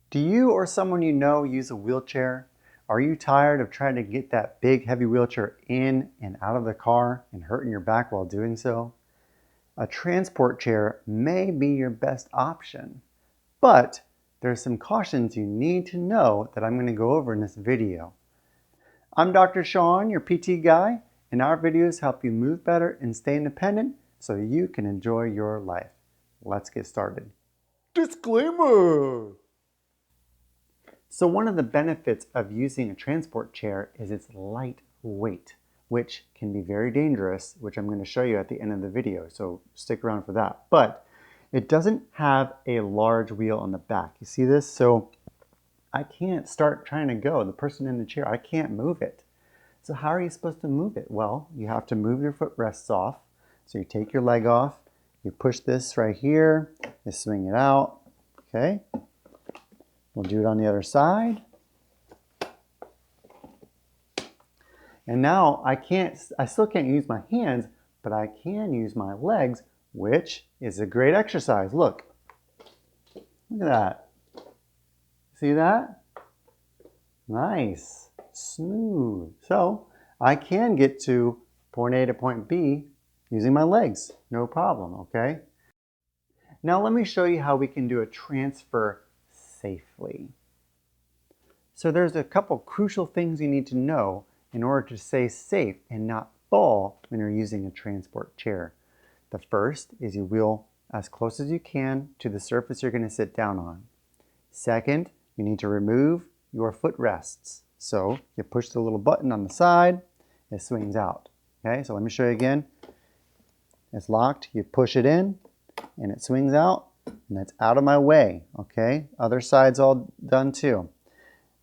Do you or someone you know use a wheelchair? Are you tired of trying to get that big heavy wheelchair in and out of the car and hurting your back while doing so? A transport chair may be your best option, but there's some cautions you need to know that I'm going to go over in this video. I'm Dr. Sean, your PT guy, and our videos help you move better and stay independent so you can enjoy your life. Let's get started. Disclaimer! So one of the benefits of using a transport chair is its lightweight, which can be very dangerous, which I'm going to show you at the end of the video, so stick around for that. But it doesn't have a large wheel on the back. You see this? So I can't start trying to go. The person in the chair, I can't move it. So how are you supposed to move it? Well, you have to move your footrests off. So you take your leg off, you push this right here, you swing it out, okay? We'll do it on the other side. And now I still can't use my hands, but I can use my legs, which is a great exercise. Look at that. See that? Nice, smooth. So I can get to point A to point B using my legs, no problem, okay? Now let me show you how we can do a transfer safely. So there's a couple crucial things you need to know in order to stay safe and not fall when you're using a transport chair. The first is you wheel as close as you can to the surface you're going to sit down on. Second, you need to remove your footrests. So you push the little button on the side, it swings out. Okay, so let me show you again. It's locked, you push it in, and it swings out, and that's out of my way. Okay, other side's all done too.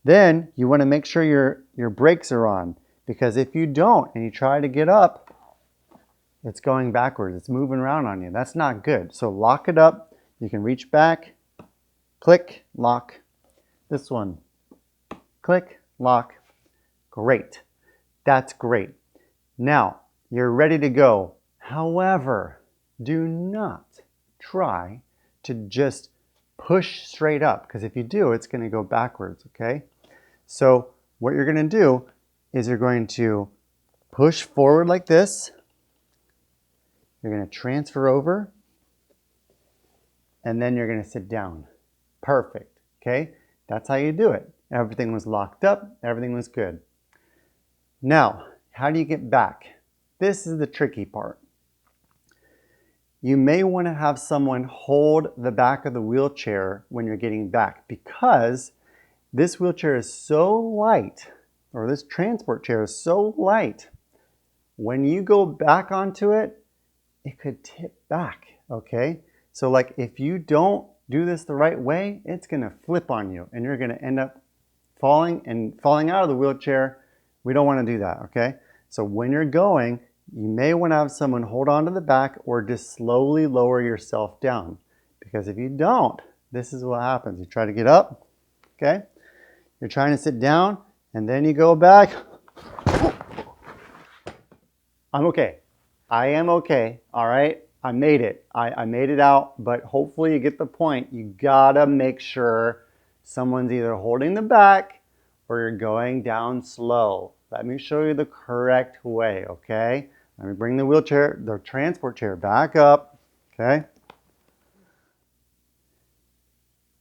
Then you want to make sure your brakes are on, because if you don't and you try to get up, it's going backwards. It's moving around on you. That's not good. So lock it up. You can reach back, click, lock. This one, click, lock. Great. That's great. Now you're ready to go. However, do not try to just push straight up, because if you do, it's going to go backwards, okay? So what you're going to do is you're going to push forward like this. You're going to transfer over, and then you're going to sit down. Perfect, okay? That's how you do it. Everything was locked up, everything was good. Now, how do you get back? This is the tricky part. You may want to have someone hold the back of the wheelchair when you're getting back, because this wheelchair is so light, or this transport chair is so light, when you go back onto it, it could tip back, okay? So like if you don't do this the right way, it's gonna flip on you and you're gonna end up falling out of the wheelchair. We don't wanna do that, okay? So when you're going, you may wanna have someone hold on to the back or just slowly lower yourself down. Because if you don't, this is what happens. You try to get up, okay? You're trying to sit down and then you go back. I'm okay. I am okay, all right? I made it. I made it out, but hopefully you get the point. You gotta make sure someone's either holding the back or you're going down slow. Let me show you the correct way, okay? Let me bring the transport chair back up, okay?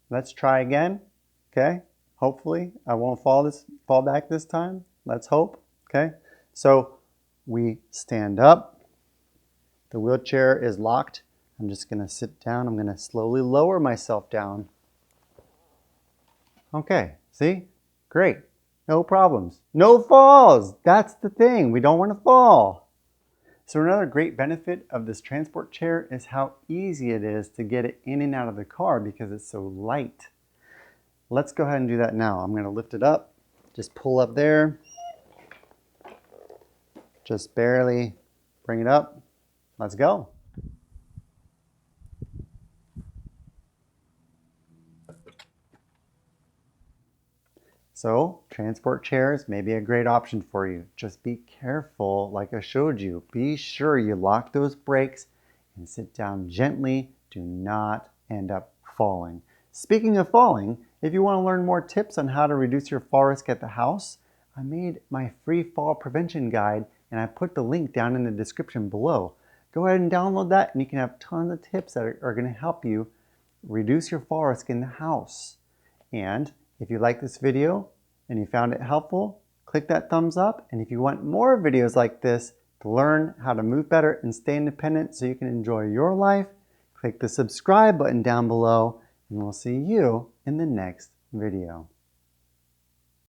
Let's try again, okay? Hopefully I won't fall back this time. Let's hope, okay? So we stand up. The wheelchair is locked. I'm just gonna sit down. I'm gonna slowly lower myself down. Okay, see? Great. No problems. No falls. That's the thing. We don't want to fall. So another great benefit of this transport chair is how easy it is to get it in and out of the car because it's so light. Let's go ahead and do that now. I'm going to lift it up. Just pull up there. Just barely bring it up. Let's go. So transport chairs may be a great option for you. Just be careful, like I showed you. Be sure you lock those brakes and sit down gently. Do not end up falling. Speaking of falling, If you want to learn more tips on how to reduce your fall risk at the house, I made my free fall prevention guide and I put the link down in the description below. Go ahead and download that and you can have tons of tips that are going to help you reduce your fall risk in the house. And if you like this video and you found it helpful, click that thumbs up. And if you want more videos like this to learn how to move better and stay independent so you can enjoy your life, click the subscribe button down below and we'll see you in the next video.